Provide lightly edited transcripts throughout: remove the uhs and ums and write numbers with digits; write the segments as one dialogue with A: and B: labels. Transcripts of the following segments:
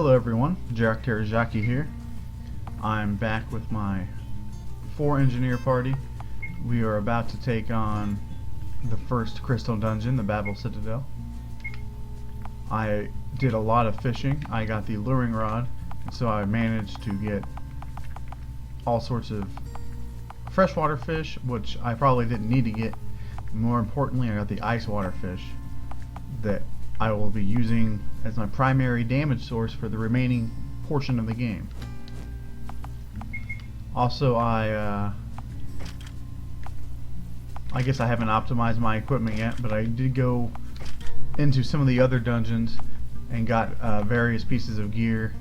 A: Hello everyone, Jarek Terazaki here. I'm back with my 4-engineer party. We are about to take on the first crystal dungeon, the Babel Citadel. I did a lot of fishing. I got the luring rod, so I managed to get all sorts of freshwater fish, which I probably didn't need to get. More importantly, I got the ice water fish that I will be using as my primary damage source for the remaining portion of the game. Also, I guess I haven't optimized my equipment yet, but I did go into some of the other dungeons and got various pieces of gear.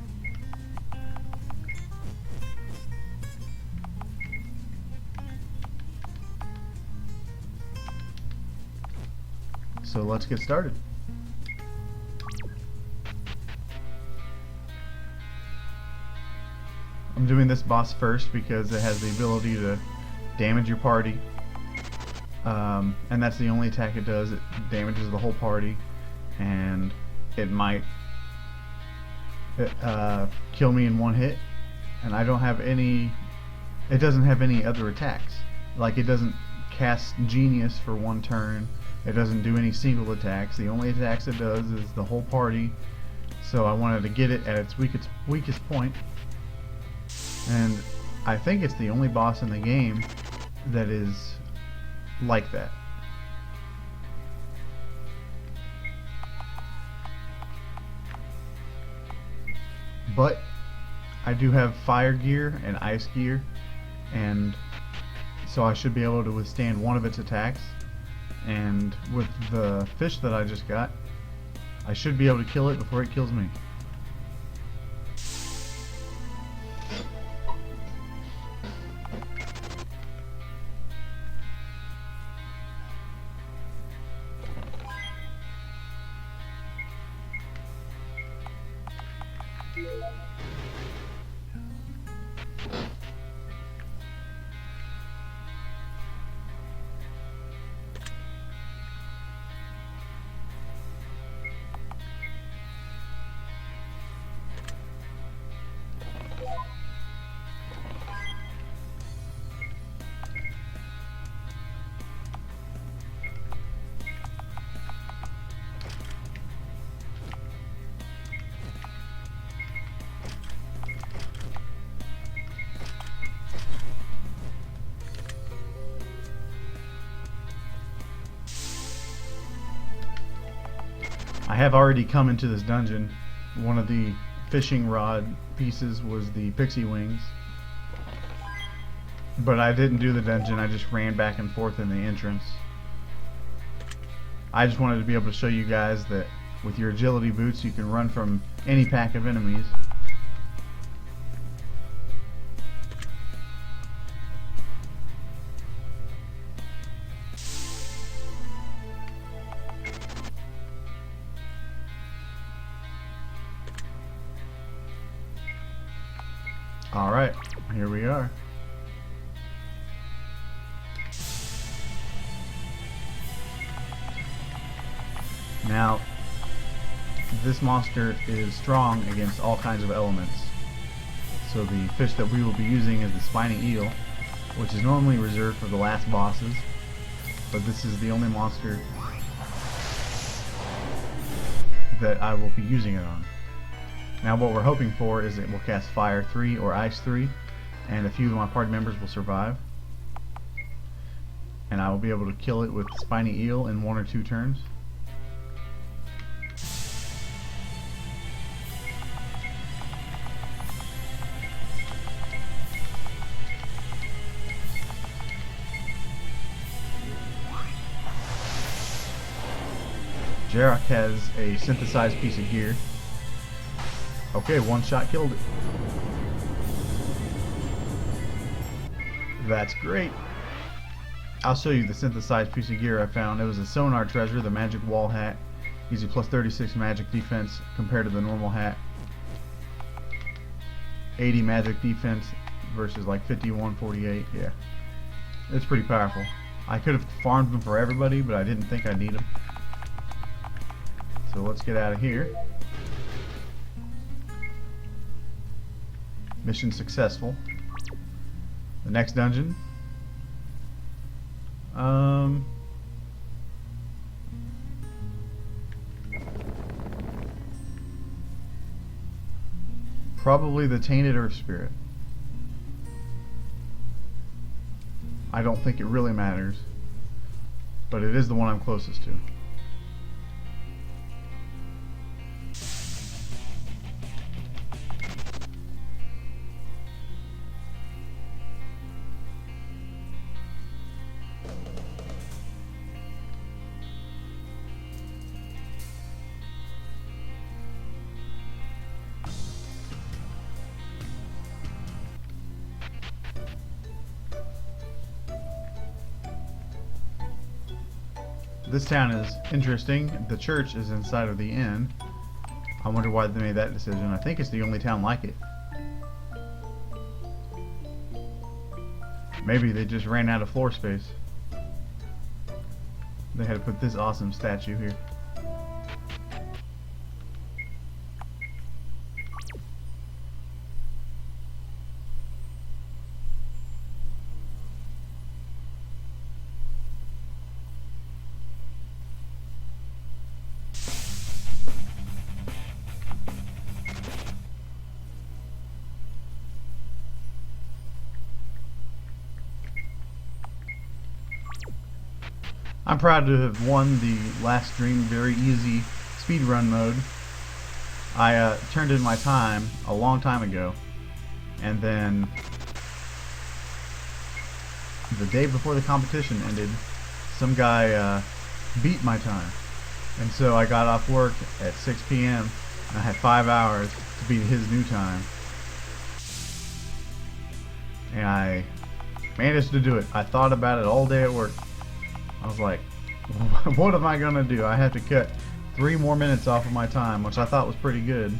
A: So let's get started. I'm doing this boss first because it has the ability to damage your party, and that's the only attack it does. It damages the whole party, and it might kill me in one hit, and I don't have any. It doesn't have any other attacks. Like, it doesn't cast Genius for one turn. It doesn't do any single attacks. The only attacks it does is the whole party. So I wanted to get it at its weakest point. And I think it's the only boss in the game that is like that. But I do have fire gear and ice gear, and so I should be able to withstand one of its attacks. And with the fish that I just got, I should be able to kill it before it kills me. I have already come into this dungeon. One of the fishing rod pieces was the pixie wings, but I didn't do the dungeon. I just ran back and forth in the entrance. I just wanted to be able to show you guys that with your agility boots you can run from any pack of enemies. Alright, here we are. Now, this monster is strong against all kinds of elements. So the fish that we will be using is the spiny eel, which is normally reserved for the last bosses, but this is the only monster that I will be using it on. Now what we're hoping for is it will cast Fire 3 or Ice 3, and a few of my party members will survive. And I will be able to kill it with Spiny Eel in 1 or 2 turns. Jarek has a synthesized piece of gear. Okay, one shot killed it. That's great. I'll show you the synthesized piece of gear I found. It was a sonar treasure, the magic wall hat. Gives you plus 36 magic defense compared to the normal hat. 80 magic defense versus like 51, 48. Yeah, it's pretty powerful. I could have farmed them for everybody, but I didn't think I'd need them. So let's get out of here. Mission successful. The next dungeon. Probably the Tainted Earth Spirit. I don't think it really matters, but it is the one I'm closest to. This town is interesting. The church is inside of the inn. I wonder why they made that decision. I think it's the only town like it. Maybe they just ran out of floor space. They had to put this awesome statue here. I'm proud to have won the Last Dream very easy speedrun mode. I turned in my time a long time ago, and then the day before the competition ended, some guy beat my time. And so I got off work at 6 p.m. and I had 5 hours to beat his new time. And I managed to do it. I thought about it all day at work. I was like, what am I gonna do? I have to cut 3 more minutes off of my time, which I thought was pretty good.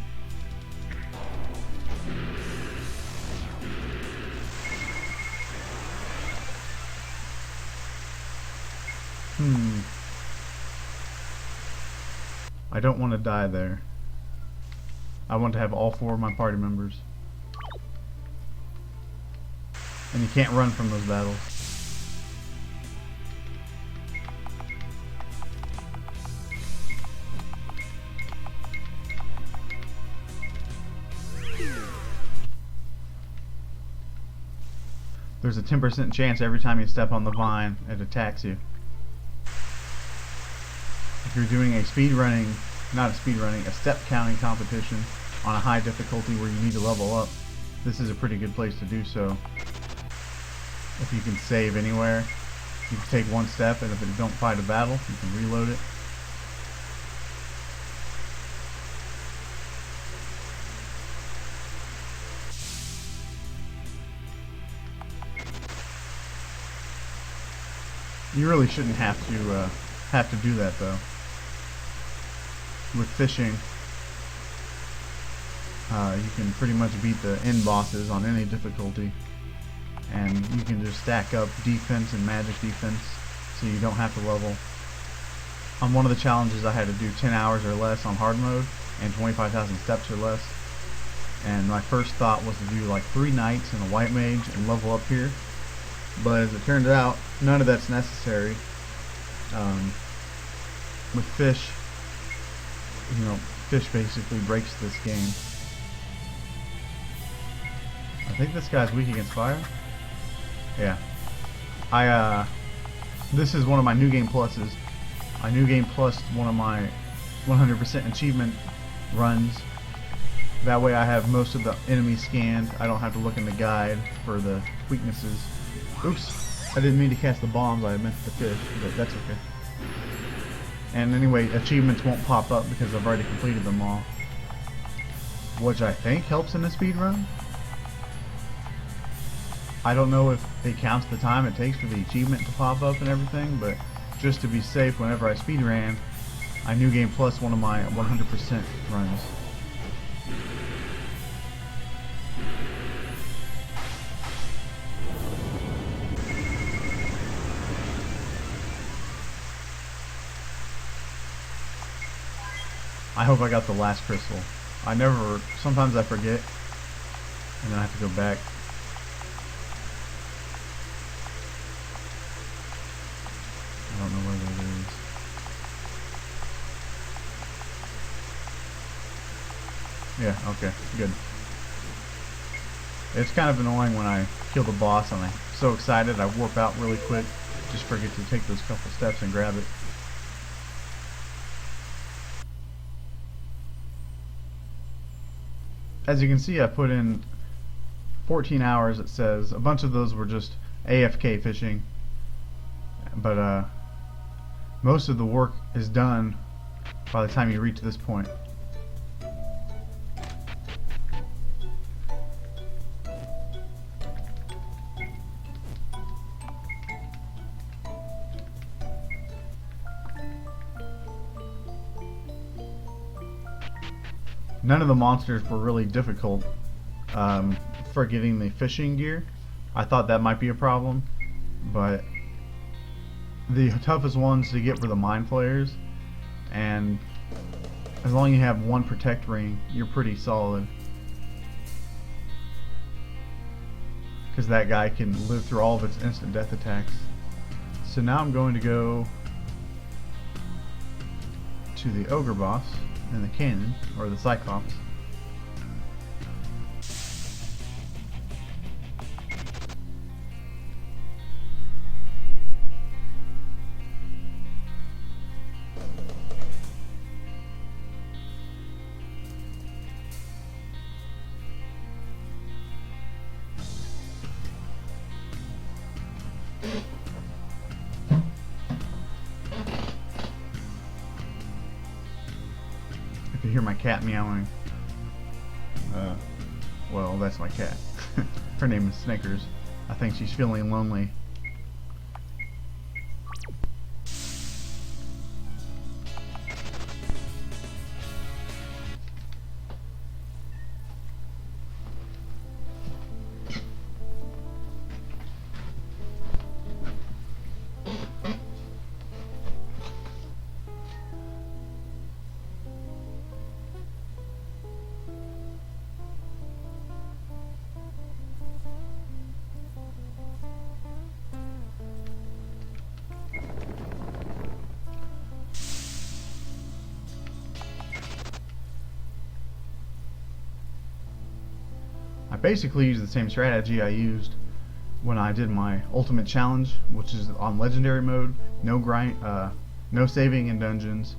A: I don't want to die there. I want to have all 4 of my party members. And you can't run from those battles. There's a 10% chance every time you step on the vine, it attacks you. If you're doing a step counting competition on a high difficulty where you need to level up, this is a pretty good place to do so. If you can save anywhere, you can take 1 step, and if you don't fight a battle, you can reload it. You really shouldn't have to do that though. With fishing, you can pretty much beat the end bosses on any difficulty, and you can just stack up defense and magic defense, so you don't have to level. On one of the challenges, I had to do 10 hours or less on hard mode and 25,000 steps or less. And my first thought was to do like 3 knights and a white mage and level up here. But as it turned out, none of that's necessary. With fish, fish basically breaks this game. I think this guy's weak against fire. Yeah. This is one of my New Game Pluses. I New Game Plus one of my 100% achievement runs. That way I have most of the enemies scanned. I don't have to look in the guide for the weaknesses. Oops, I didn't mean to cast the bombs, I meant the fish, but that's okay. And anyway, achievements won't pop up because I've already completed them all. Which I think helps in the speed run. I don't know if it counts the time it takes for the achievement to pop up and everything, but just to be safe whenever I speed ran, I New Game Plus one of my 100% runs. I hope I got the last crystal. Sometimes I forget. and then I have to go back. I don't know where that is. Yeah, okay, good. It's kind of annoying when I kill the boss and I'm so excited I warp out really quick, just forget to take those couple steps and grab it. As you can see, I put in 14 hours, it says. A bunch of those were just AFK fishing, but most of the work is done by the time you reach this point. None of the monsters were really difficult for getting the fishing gear. I thought that might be a problem, but the toughest ones to get were the mind flayers, and as long as you have one protect ring, you're pretty solid, because that guy can live through all of its instant death attacks. So now I'm going to go to the ogre boss in the cannon, or the Cyclops. You hear my cat meowing. Well, that's my cat. Her name is Snickers. I think she's feeling lonely. I basically use the same strategy I used when I did my ultimate challenge, which is on legendary mode, no grind, no saving in dungeons,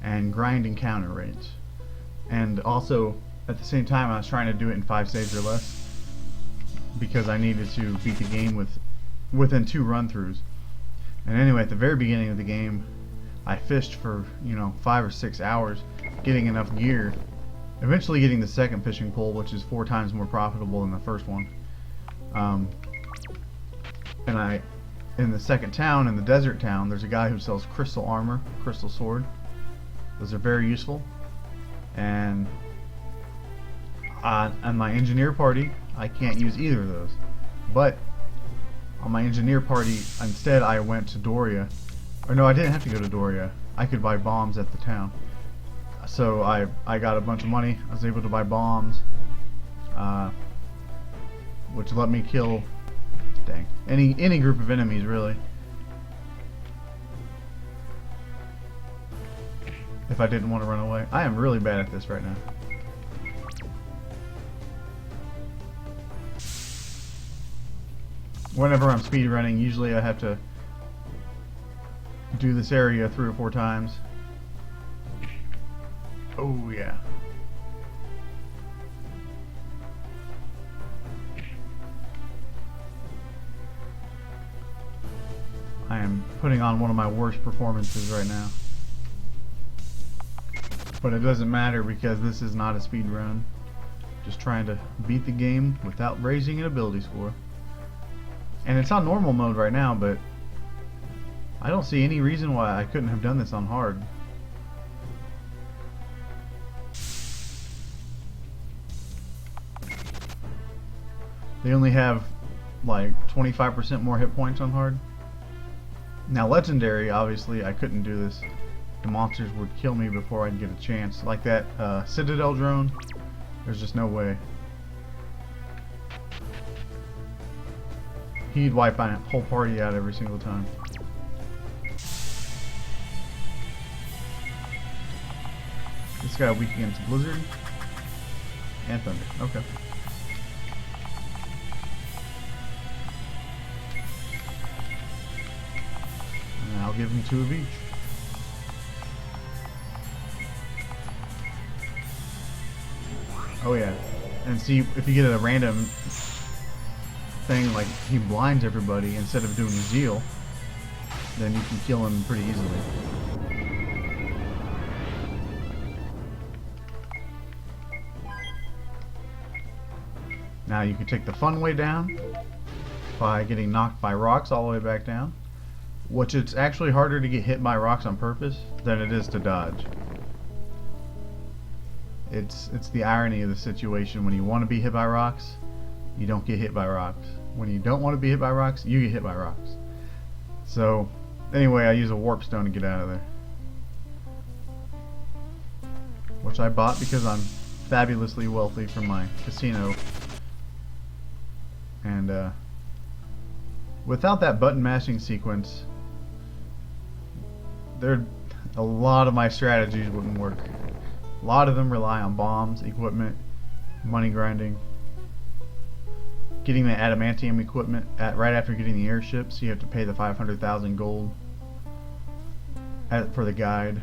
A: and grind encounter rates. And also, at the same time, I was trying to do it in 5 saves or less, because I needed to beat the game within 2 run-throughs. And anyway, at the very beginning of the game, I fished for 5 or 6 hours, getting enough gear. Eventually getting the second fishing pole, which is 4 times more profitable than the first one. And in the second town, in the desert town, there's a guy who sells crystal armor, crystal sword. Those are very useful. And on my engineer party, I can't use either of those. But on my engineer party, instead I went to Doria. Or no, I didn't have to go to Doria. I could buy bombs at the town. So I got a bunch of money. I was able to buy bombs, which let me kill, any group of enemies really. If I didn't want to run away. I am really bad at this right now. Whenever I'm speedrunning, usually I have to do this area 3 or 4 times. Oh yeah. I am putting on one of my worst performances right now. But it doesn't matter because this is not a speed run. Just trying to beat the game without raising an ability score. And it's on normal mode right now, but I don't see any reason why I couldn't have done this on hard. They only have like 25% more hit points on hard. Now legendary, obviously I couldn't do this. The monsters would kill me before I'd get a chance. Like that Citadel drone, there's just no way. He'd wipe my whole party out every single time. This guy weak against Blizzard and Thunder. Okay. And I'll give him 2 of each. Oh yeah. And see, if you get a random thing like he blinds everybody instead of doing Zeal, then you can kill him pretty easily. Now you can take the fun way down by getting knocked by rocks all the way back down, which it's actually harder to get hit by rocks on purpose than it is to dodge. It's the irony of the situation. When you want to be hit by rocks, you don't get hit by rocks. When you don't want to be hit by rocks, you get hit by rocks. So anyway, I use a warp stone to get out of there, which I bought because I'm fabulously wealthy from my casino. And without that button mashing sequence, a lot of my strategies wouldn't work. A lot of them rely on bombs, equipment, money grinding, getting the adamantium equipment right after getting the airship, so you have to pay the 500,000 gold for the guide.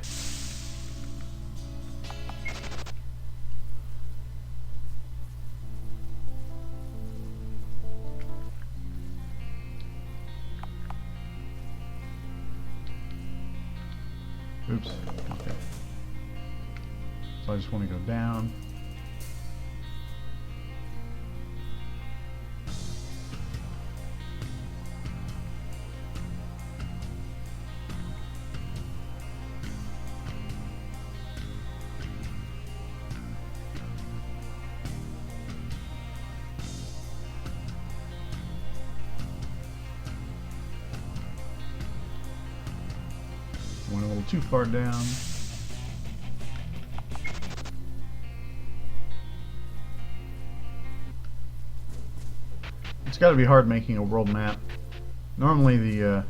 A: Oops. Okay. So I just want to go down. Went a little too far down. It's got to be hard making a world map. Normally the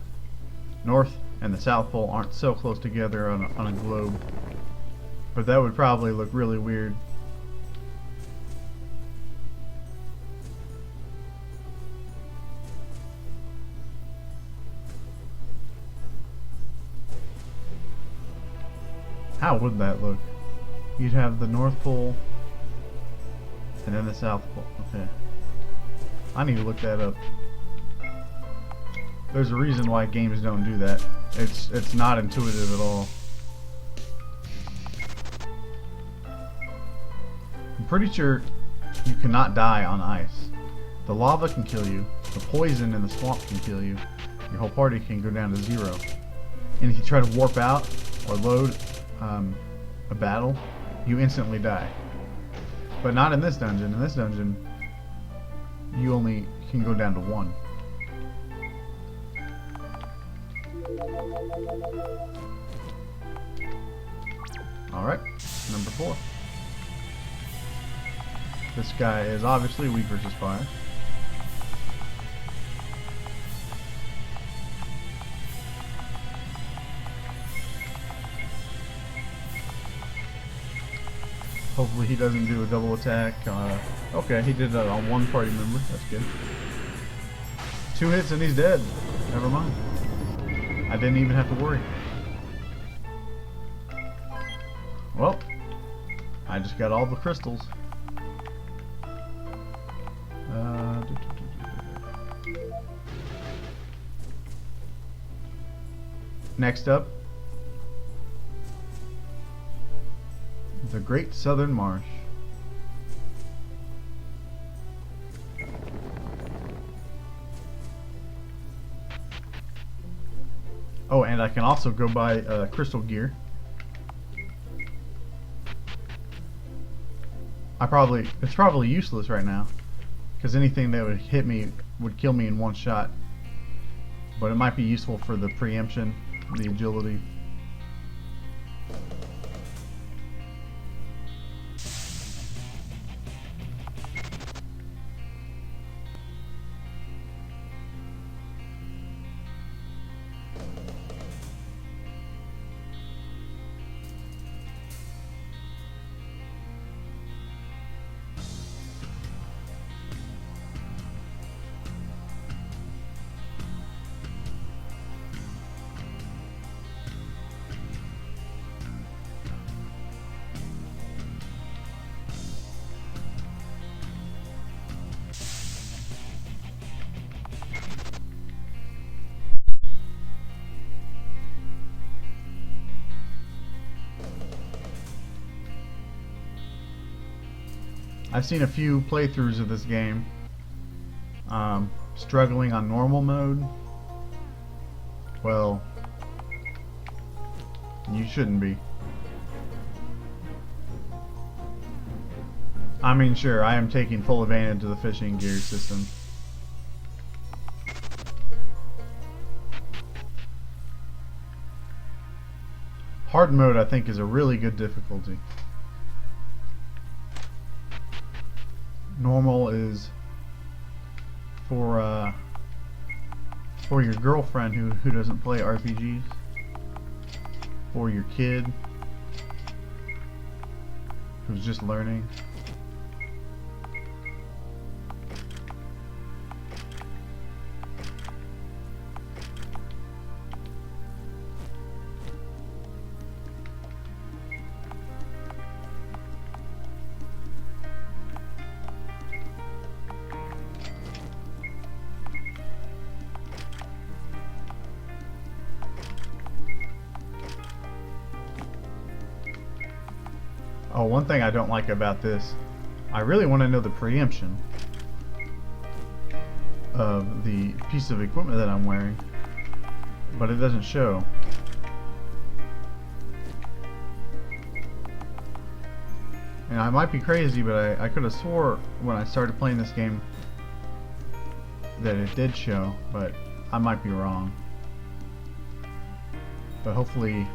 A: North and the South Pole aren't so close together on a globe, but that would probably look really weird. How would that look? You'd have the North Pole and then the South Pole. Okay. I need to look that up. There's a reason why games don't do that. It's not intuitive at all. I'm pretty sure you cannot die on ice. The lava can kill you. The poison in the swamp can kill you. Your whole party can go down to 0. And if you try to warp out or load a battle, you instantly die. But not in this dungeon. In this dungeon, you only can go down to 1. Alright, number 4. This guy is obviously weak versus fire. Hopefully he doesn't do a double attack. Okay, he did that on 1 party member. That's good. 2 hits and he's dead. Never mind. I didn't even have to worry. Well, I just got all the crystals. Next up, the Great Southern Marsh. Oh, and I can also go buy crystal gear. It's probably useless right now, because anything that would hit me would kill me in 1 shot. But it might be useful for the preemption, the agility. I've seen a few playthroughs of this game struggling on normal mode. Well, you shouldn't be. I mean, sure, I am taking full advantage of the fishing gear system. Hard mode, I think, is a really good difficulty. Normal is for your girlfriend who doesn't play RPGs, for your kid who's just learning. Oh, one thing I don't like about this, I really want to know the preemption of the piece of equipment that I'm wearing, but it doesn't show. And I might be crazy, but I could have swore when I started playing this game that it did show, but I might be wrong. But hopefully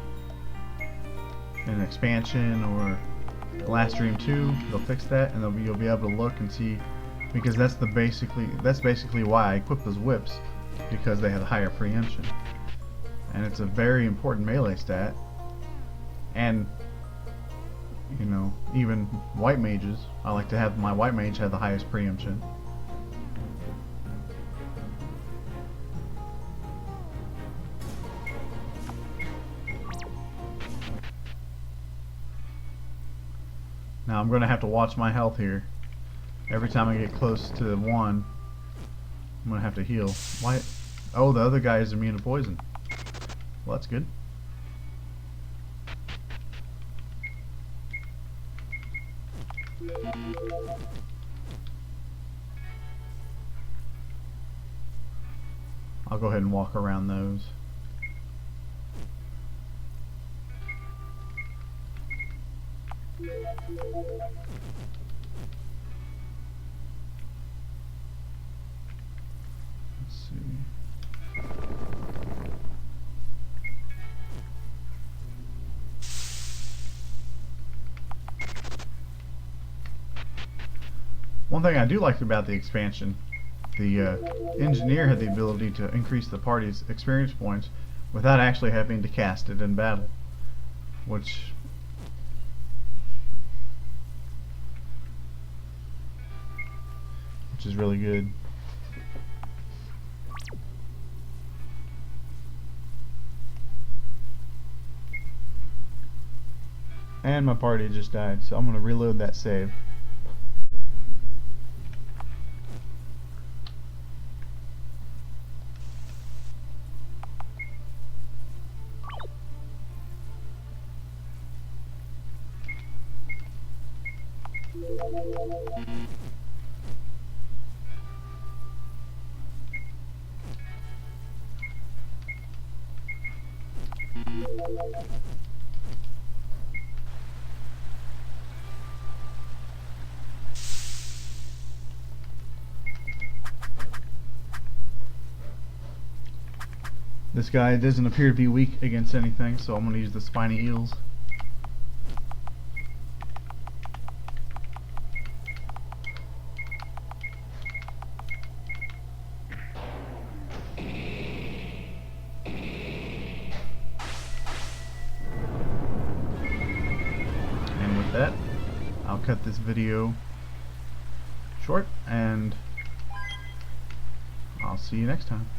A: in an expansion or Last Dream 2 they'll fix that, and you'll be able to look and see, because that's basically why I equipped those whips, because they have higher preemption, and it's a very important melee stat. And you know, even white mages, I like to have my white mage have the highest preemption. Now I'm going to have to watch my health here. Every time I get close to 1, I'm going to have to heal. Why? Oh, the other guy is immune to poison. Well, that's good. I'll go ahead and walk around those. Let's see. One thing I do like about the expansion, the engineer had the ability to increase the party's experience points without actually having to cast it in battle, which is really good. And my party just died, so I'm going to reload that save. This guy doesn't appear to be weak against anything, so I'm going to use the spiny eels. And with that, I'll cut this video short, and I'll see you next time.